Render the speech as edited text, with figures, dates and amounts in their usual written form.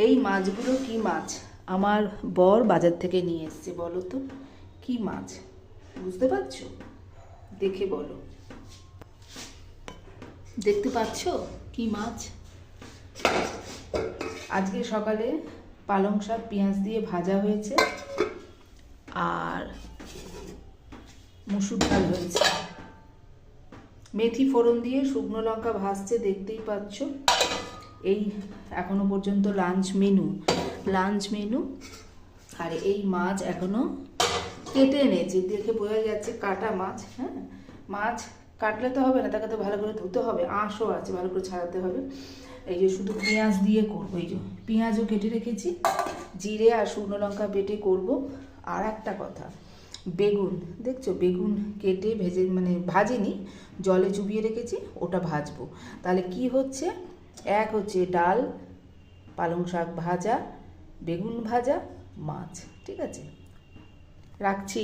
এই মাছগুলো কি মাছ? আমার বর বাজার থেকে নিয়ে এসছে। বলো তো কি মাছ? বুঝতে পারছো? দেখে বলো। দেখতে পাচ্ছ কি মাছ? আজকে সকালে পালং শাক পেঁয়াজ দিয়ে ভাজা হয়েছে, আর মুসুর ডাল হয়েছে। মেথি ফোড়ন দিয়ে শুকনো লঙ্কা ভাজছে, দেখতেই পাচ্ছ। এই এখনো পর্যন্ত লাঞ্চ মেনু। আর এই মাছ এখনো কেটে এনেছে, দেখে বোঝা যাচ্ছে কাটা মাছ। হ্যাঁ, মাছ কাটলে তো হবে না, তাকে তো ভালো করে ধুতে হবে, আঁশও আছে, ভালো করে ছাড়াতে হবে। এই যে শুধু পেঁয়াজ দিয়ে করবো, এই যে পেঁয়াজও কেটে রেখেছি, জিরে আর শুকনো লঙ্কা বেটে করব। আর একটা কথা, বেগুন দেখছো, বেগুন কেটে ভেজে ভাজিনি, জলে চুবিয়ে রেখেছি, ওটা ভাজবো। তাহলে কি হচ্ছে, এক হচ্ছে ডাল, পালং শাক ভাজা, বেগুন ভাজা, মাছ। ঠিক আছে, রাখছি।